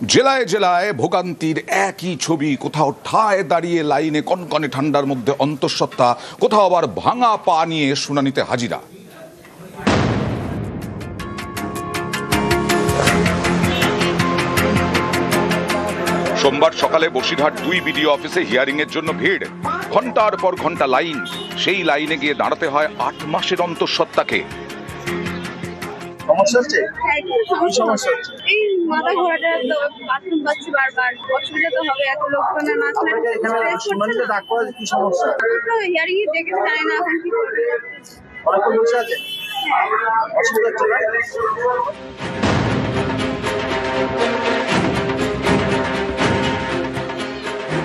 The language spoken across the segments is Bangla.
জেলায় জেলায় ভোগান্তির একই ছবি। কোথাও ঠায় দাঁড়িয়ে লাইনে কনকনে ঠান্ডার মধ্যে অন্তঃসত্ত্বা, কোথাও আবার ভাঙা পা নিয়ে শুনানিতে হাজিরা। সোমবার সকালে বসিরহাট 2 বিডিও অফিসে হিয়ারিং এর জন্য ভিড়। ঘন্টার পর ঘন্টা লাইন। সেই লাইনে গিয়ে দাঁড়াতে হয় 8 মাসের অন্তঃসত্ত্বাকে। সমস্যা হচ্ছে? কি সমস্যা হচ্ছে? এই মাথা ঘোরাটা, তো বাথরুম পাচ্ছি বারবার, অসুবিধা তো হবে এত লোকজনের মাঝখানে। শুনানিতে ডাক পড়া কি সমস্যা? তো হিয়ারিং এ দেখেছি, জানি না এখন কি করবে। অনেকক্ষণ বসে আছে, অসুবিধা হচ্ছে না?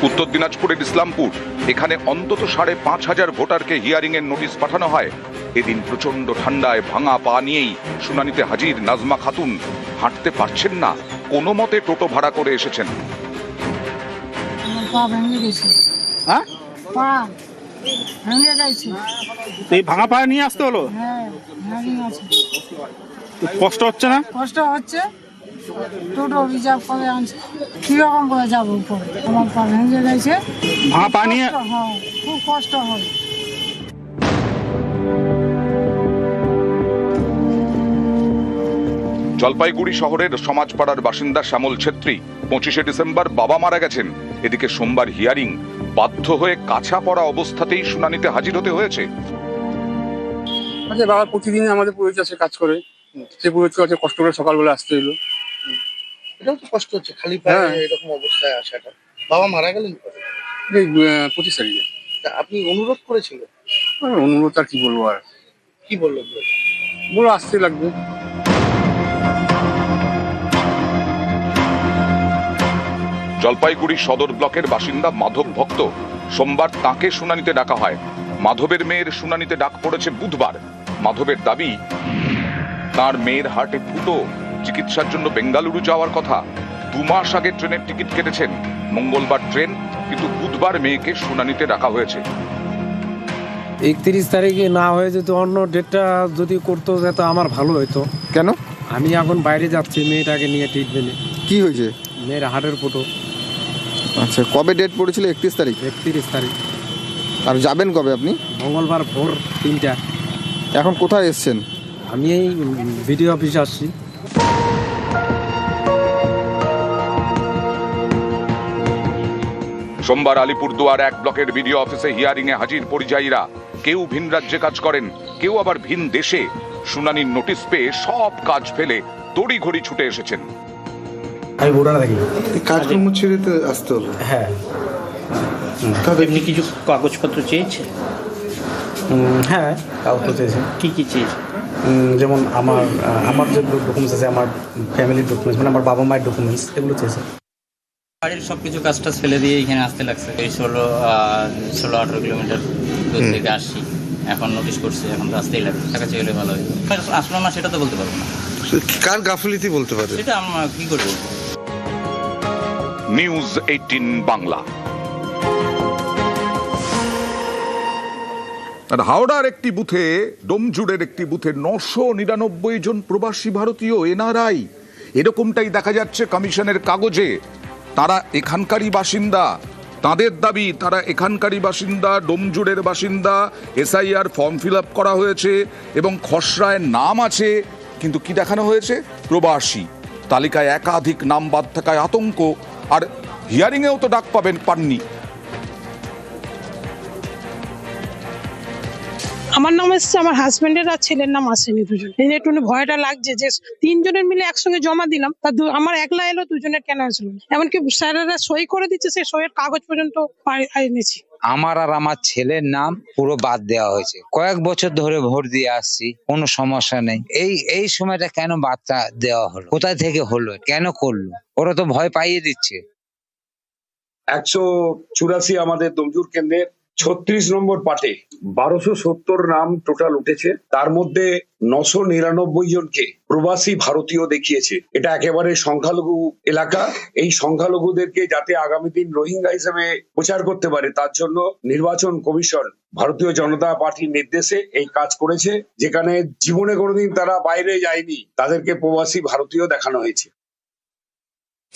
উত্তর দিনাজপুরের ইসলামপুর, এখানে অন্তত 5,500 ভোটারকে হিয়ারিং এর নোটিশ পাঠানো হয়। এদিন প্রচন্ড ঠান্ডায় ভাঙা পা নিয়েই শুনানিতে হাজির নাজমা খাতুন। হাঁটতে পারছেন না, কোনো মতে টোটো ভাড়া করে এসেছেন। পা ভেঙে গেছে। হ্যাঁ, পা ভেঙে গেছে। এই ভাঙা পায়ে নিয়ে আসতে হলো। হ্যাঁ, ভেঙে গেছে। কষ্ট হচ্ছে না? কষ্ট হচ্ছে, টোটো রিজার্ভ করে আনছে। কিরকম করে যাবো উপরে? আমার পা ভেঙে গেছে। ভাঙা পা নিয়ে কষ্ট হয়, খুব কষ্ট হয়। জলপাইগুড়ি শহরের সমাজপাড়ার বাসিন্দা শ্যামল ছেত্রী। 25শে ডিসেম্বর বাবা মারা গেছেন। এদিকে সোমবার হিয়ারিং। বাধ্য হয়ে কাছা পড়া অবস্থাতেই শুনানিতে হাজির হতে হয়েছে। আচ্ছা, বাবা প্রতিদিন আমাদের পুরোহিত আছে, কাজ করে। সে পুরোহিত কাছে কষ্ট করে সকালবেলা আসতে হলো। এটাও তো কষ্ট হচ্ছে, খালি পায়ে হ্যাঁ। এরকম অবস্থায় আসাটা। বাবা মারা গেলেন কবে? এই 25 তারিখে। তা আপনি অনুরোধ করেছিলেন? অনুরোধ আর কি বলবো, আর কি বললেন? বলো আসতে লাগবে। জলপাইগুড়ি সদর ব্লকের বাসিন্দা মাধব ভক্ত। সোমবার তাকে শুনানিতে ডাকা হয়। মাধবের মেয়ের শুনানিতে ডাক পড়েছে বুধবার। মাধবের দাবি, তার মেয়ের হার্টে ফুটো, চিকিৎসার জন্য বেঙ্গালুরু যাওয়ার কথা। 2 মাস আগে ট্রেনের টিকিট কেটেছেন। মঙ্গলবার ট্রেন, কিন্তু বুধবার মেয়েকে শুনানিতে ডাকা হয়েছে। 31 তারিখে না হয়ে যেত, অন্য ডেটটা যদি করতো যেত আমার ভালো হতো। কেন? আমি এখন বাইরে যাচ্ছি মেয়েটাকে নিয়ে ট্রিটমেন্টে। কি হয়েছে? মেয়ের হার্টের ফটো। আচ্ছা, কবে ডেট পড়েছিল? 31 তারিখ। 31 তারিখ। আর যাবেন কবে আপনি? মঙ্গলবার ভোর 3টা। এখন কোথায় এসছেন? আমি এই ভিডিও অফিসে আসছি। সোমবার আলিপুরদুয়ার 1 ব্লকের বিডিও অফিসে হিয়ারিং এ হাজির পরিযায়ীরা। কেউ ভিন রাজ্যে কাজ করেন, কেউ আবার ভিন দেশে। শুনানির নোটিশ পেয়ে সব কাজ ফেলে তড়িঘড়ি ছুটে এসেছেন। আমি বোড়া থাকি। কাজকর্ম ছেড়ে তো আসতে হলো। হ্যাঁ, এমনি কিছু কাগজপত্র চেয়েছে? হ্যাঁ, কাগজ চেয়েছে। কি কি চেয়েছে? যেমন আমার যে ডকুমেন্টস আছে, আমার ফ্যামিলির ডকুমেন্টস, মানে আমার বাবা মায়ের ডকুমেন্টস, এগুলো চেয়েছে। বাড়ির সব কিছু কাজটা ফেলে দিয়ে এখানে আসতে লাগছে। এই 16-18 কিলোমিটার দূর থেকে আসছি। এখন নোটিশ করছি, এখন তো আসতেই লাগবে। টাকা চেয়ে গেলে ভালো হয়। আসলো না সেটা তো বলতে পারবো না। কার গাফিলতি বলতে পারে? সেটা আমরা কি করে বলবো? নিউজ 18 বাংলা। আর হাওড়ার একটি বুথে, ডোমজুড়ের একটি বুথে 999 জন প্রবাসী ভারতীয় এনআরআই। এরকমটাই দেখা যাচ্ছে কমিশনের কাগজে। তারা এখানকারই বাসিন্দা। তাদের দাবি তারা এখানকারই বাসিন্দা, ডোমজুড়ের বাসিন্দা। এসআইআর ফর্ম ফিল আপ করা হয়েছে এবং খসড়ায় নাম আছে, কিন্তু কি দেখানো হয়েছে? প্রবাসী। তালিকায় একাধিক নাম বাদ থাকায় আতঙ্ক। আর হিয়ারিংয়েও তো ডাক পাননি। আমার নাম এসছে, আমার হাজবেন্ডের আর ছেলের নাম আসেনি। দুজন একটু ভয়টা লাগছে যে 3 জনের মিলে একসঙ্গে জমা দিলাম, তা আমার একলা এলো, 2 জনের কেন আসলো না? এমনকি স্যারেরা সই করে দিচ্ছে, সেই সইয়ের কাগজ পর্যন্ত এনেছি। আমার আর আমার ছেলের নাম পুরো বাদ দেওয়া হয়েছে। কয়েক বছর ধরে ভোট দিয়ে আসছি, কোনো সমস্যা নেই। এই সময়টা কেন বাদটা দেওয়া হলো? কোথায় থেকে হলো? কেন করলো? ওরা তো ভয় পাইয়ে দিচ্ছে। 184 আমাদের ডোমজুড় কেন্দ্রের 36 নম্বর পার্টে 1270 নাম টোটাল উঠেছে। তার মধ্যে 999 জনকে প্রবাসী ভারতীয় দেখিয়েছে। এটা একেবারে সংখ্যালঘু এলাকা। এই সংখ্যালঘুদেরকে যাতে আগামী দিন রোহিঙ্গা হিসেবে প্রচার করতে পারে, তার জন্য নির্বাচন কমিশন ভারতীয় জনতা পার্টির নির্দেশে এই কাজ করেছে। যেখানে জীবনে কোনোদিন তারা বাইরে যায়নি, তাদেরকে প্রবাসী ভারতীয় দেখানো হয়েছে।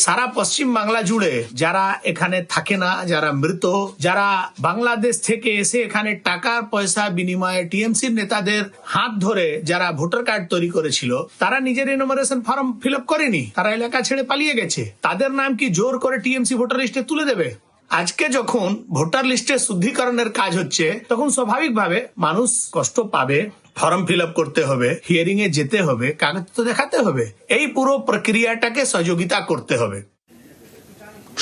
সারা পশ্চিম বাংলা জুড়ে যারা এখানে থাকে না, যারা মৃত, যারা বাংলাদেশ থেকে এসে এখানে টাকার পয়সা বিনিময়ে টিএমসির নেতাদের হাত ধরে যারা ভোটার কার্ড তৈরি করেছিল, তারা নিজের এনুমারেশন ফর্ম ফিল আপ করেনি, তারা এলাকা ছেড়ে পালিয়ে গেছে। তাদের নাম কি জোর করে টিএমসি ভোটার লিস্টে তুলে দেবে? আজকে যখন ভোটার লিস্টের শুদ্ধিকরণের কাজ হচ্ছে, তখন স্বাভাবিকভাবে মানুষ কষ্ট পাবে, ফর্ম ফিল আপ করতে হবে, হিয়ারিং এ যেতে হবে, কাগজ তো দেখাতে হবে। এই পুরো প্রক্রিয়াটাকে সহযোগিতা করতে হবে।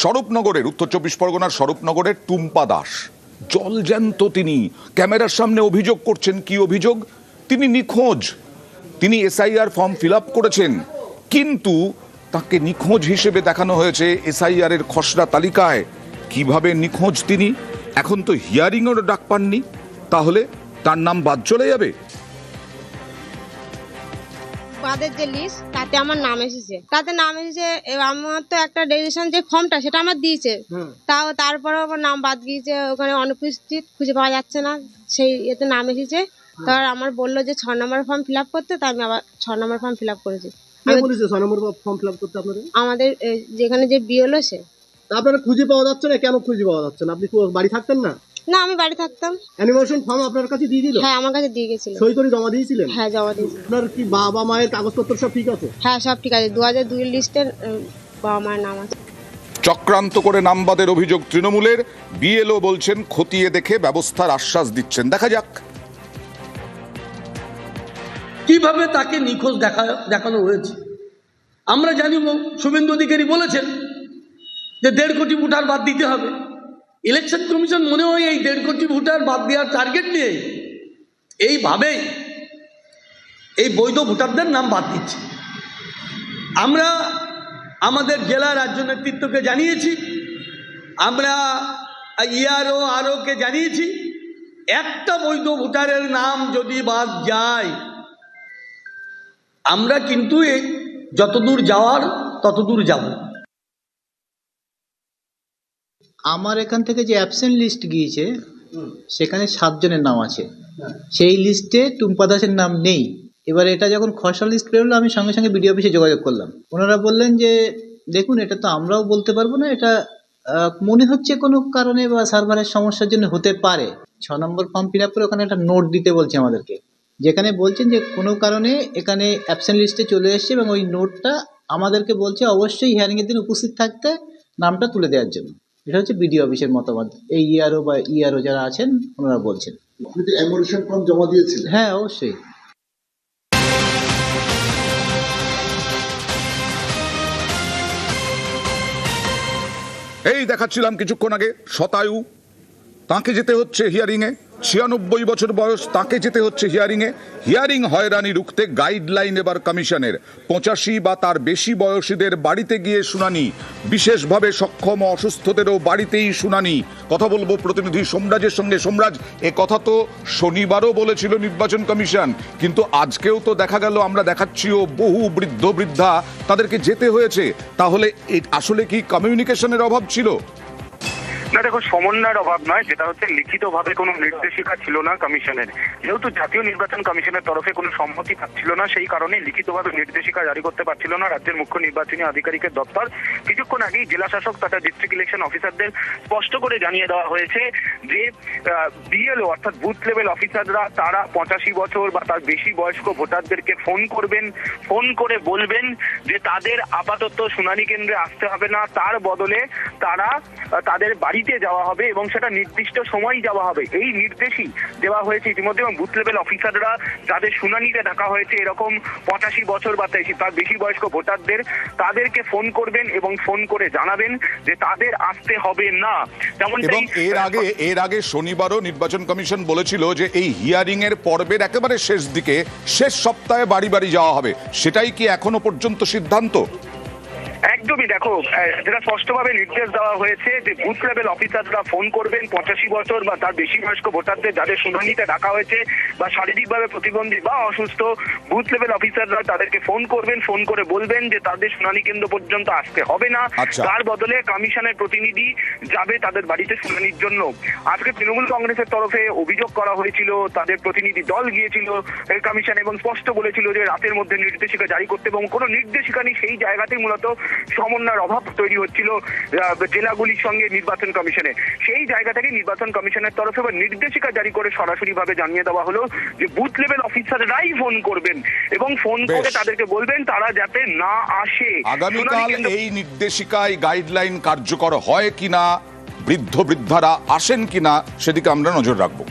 স্বরূপনগরের, উত্তর চব্বিশ পরগনার স্বরূপনগরের টুম্পা দাস জলজ্যান্ত, তিনি ক্যামেরার সামনে অভিযোগ করছেন। কি অভিযোগ? তিনি নিখোঁজ। তিনি এসআইআর ফর্ম ফিল আপ করেছেন, কিন্তু তাকে নিখোঁজ হিসেবে দেখানো হয়েছে এসআইআর এর খসড়া তালিকায়। কিভাবে নিখোঁজ তিনি? এখন তো হিয়ারিং এরও ডাক পাননি, তাহলে তার নাম বাদ চলে যাবে? বাদের যে লিস্ট, তাতে আমার নাম এসেছে, আমার তো একটা রেজিস্ট্রেশন যে ফর্মটা সেটা আমার দিয়েছে, তাও তারপরে আমার নাম বাদ গিয়েছে, ওখানে অনুপস্থিত, খুঁজে পাওয়া যাচ্ছে না, সেই এতে নাম এসেছে। তার আমার বললো যে 6 নম্বর ফর্ম ফিল আপ করতে, তাই আমি আবার 6 নম্বর ফর্ম ফিল আপ করেছি। আমাদের যেখানে যে বিএলও সে। আপনারা খুঁজে পাওয়া যাচ্ছে না, কেন খুঁজে পাওয়া যাচ্ছে না? আপনি বাড়ি থাকতেন না? না, আমি বাড়ি থাকতাম। অ্যানিমেশন ফর্ম আপনার কাছে দিয়ে দিল? হ্যাঁ, আমার কাছে দিয়ে গেছিল। সই করে জমা দিয়েছিলেন? হ্যাঁ, জমা দিয়েছি। আপনার কি বাবা মায়ের কাগজপত্র সব ঠিক আছে? হ্যাঁ, সব ঠিক আছে। 2002 লিস্টের বাবা মায়ের নাম আছে। চক্রান্ত করে নামবাদের অভিযোগ তৃণমূলের। বিএলও বলছেন খতিয়ে দেখে ব্যবস্থার আশ্বাস দিচ্ছেন। দেখা যাক কিভাবে তাকে নিখোঁজ দেখানো হয়েছে। আমরা জানি শুভেন্দু অধিকারী বলেছেন যে 1.5 কোটি ভোটার বাদ দিতে হবে। ইলেকশন কমিশন মনে হয় এই 1.5 কোটি ভোটার বাদ দেওয়ার টার্গেট নিয়ে এইভাবেই এই বৈধ ভোটারদের নাম বাদ দিচ্ছে। আমরা আমাদের জেলা রাজ্য নেতৃত্বকে জানিয়েছি, আমরা আরওকে জানিয়েছি, একটা বৈধ ভোটারের নাম যদি বাদ যায়, আমরা কিন্তু যতদূর যাওয়ার ততদূর যাব। আমার এখান থেকে যে অ্যাবসেন্ট লিস্ট গিয়েছে সেখানে 7 জনের নাম আছে, সেই লিস্টে টুম্পা দাসের নাম নেই। এবার এটা যখন খসড়া লিস্ট বেরোলো, আমি সঙ্গে সঙ্গে বিডিও অফিসে যোগাযোগ করলাম। ওনারা বললেন যে দেখুন, এটা তো আমরাও বলতে পারবো না, এটা মনে হচ্ছে কোনো কারণে বা সার্ভারের সমস্যার জন্য হতে পারে। 6 নম্বর ফর্ম ফিল আপ করে ওখানে একটা নোট দিতে বলছে আমাদেরকে, যেখানে বলছেন যে কোনো কারণে এখানে অ্যাবসেন্ট লিস্টে চলে এসছে, এবং ওই নোটটা আমাদেরকে বলছে অবশ্যই হিয়ারিংয়ের দিন উপস্থিত থাকতে, নামটা তুলে দেওয়ার জন্য। এটা হচ্ছে বিডিও অফিসের মতামত। এই ইআরও বা ইআরও যারা আছেন ওনারা বলছেন। আপনি কি অ্যামোরেশন ফর্ম জমা দিয়েছিলেন? হ্যাঁ, অবশ্যই। এই দেখাচ্ছিলাম কিছুক্ষণ আগে শতায়ু, তাকে যেতে হচ্ছে হিয়ারিংয়ে। 96 বছর বয়স, তাকে যেতে হচ্ছে হিয়ারিংয়ে। হিয়ারিং হয়রানি রুখতে গাইডলাইন এবার কমিশনের। 85 বা তার বেশি বয়সীদের বাড়িতে গিয়ে শুনানি, বিশেষভাবে সক্ষম ও অসুস্থদেরও বাড়িতেই শুনানি। কথা বলবো প্রতিনিধি সোমরাজের সঙ্গে। সোমরাজ, এ কথা তো শনিবারও বলেছিল নির্বাচন কমিশন, কিন্তু আজকেও তো দেখা গেল, আমরা দেখাচ্ছিও বহু বৃদ্ধ বৃদ্ধা, তাদেরকে যেতে হয়েছে। তাহলে আসলে কি কমিউনিকেশনের অভাব ছিল? না দেখো, সমন্বয়ের অভাব নয়, যেটা হচ্ছে লিখিতভাবে কোনো নির্দেশিকা ছিল না কমিশনের। যেহেতু জাতীয় নির্বাচন কমিশনের তরফে কোনো সম্মতি পাচ্ছিল না, সেই কারণে লিখিতভাবে নির্দেশিকা জারি করতে পারছিল না রাজ্যের মুখ্য নির্বাচনী আধিকারিকের দপ্তর। কিছুক্ষণ আগেই জেলা শাসক তথা ডিস্ট্রিক্ট ইলেকশন অফিসারদের স্পষ্ট করে জানিয়ে দেওয়া হয়েছে যে বিএলও অর্থাৎ বুথ লেভেল অফিসাররা তারা 85 বছর বা তার বেশি বয়স্ক ভোটারদেরকে ফোন করবেন, ফোন করে বলবেন যে তাদের আপাতত শুনানি কেন্দ্রে আসতে হবে না, তার বদলে তারা তাদের বাড়িতে যাওয়া হবে এবং সেটা নির্দিষ্ট সময় যাওয়া হবে। এই নির্দেশই দেওয়া হয়েছে ইতিমধ্যে, এবং বুথ লেভেল অফিসাররা যাদের শুনানিতে ডাকা হয়েছে এরকম 85 বছর বা তার বেশি বয়স্ক ভোটারদের, তাদেরকে ফোন করবেন এবং ফোন করে জানাবেন যে তাদের আসতে হবে না। এবং এর আগে শনিবারও নির্বাচন কমিশন বলেছিল যে এই হিয়ারিং এর পর্বের একেবারে শেষ দিকে, শেষ সপ্তাহে বাড়ি বাড়ি যাওয়া হবে। সেটাই কি এখনো পর্যন্ত সিদ্ধান্ত? একদমই, দেখো যেটা স্পষ্টভাবে নির্দেশ দেওয়া হয়েছে যে বুথ লেভেল অফিসাররা ফোন করবেন 85 বছর বা তার বেশি বয়স্ক ভোটারদের যাদের শুনানিতে ডাকা হয়েছে বা শারীরিকভাবে প্রতিবন্ধী বা অসুস্থ, বুথ লেভেল অফিসাররা তাদেরকে ফোন করবেন, ফোন করে বলবেন যে তাদের শুনানি কেন্দ্র পর্যন্ত আসতে হবে না, তার বদলে কমিশনের প্রতিনিধি যাবে তাদের বাড়িতে শুনানির জন্য। আজকে তৃণমূল কংগ্রেসের তরফে অভিযোগ করা হয়েছিল, তাদের প্রতিনিধি দল গিয়েছিল কমিশন এবং স্পষ্ট বলেছিল যে রাতের মধ্যে নির্দেশিকা জারি করতে, এবং কোনো নির্দেশিকা নেই সেই জায়গাতেই মূলত সমন্বয়ের অভাব তৈরি হচ্ছিল জেলাগুলির সঙ্গে নির্বাচন কমিশনে। সেই জায়গা থেকে নির্বাচন কমিশনের তরফে বা নির্দেশিকা জারি করে সরাসরি ভাবে জানিয়ে দেওয়া হলো যে বুথ লেভেল অফিসাররাই ফোন করবেন এবং ফোন করে তাদেরকে বলবেন তারা যাতে না আসে। আগামীকাল এই নির্দেশিকায় গাইডলাইন কার্যকর হয় কিনা, বৃদ্ধ বৃদ্ধারা আসেন কিনা, সেদিকে আমরা নজর রাখবো।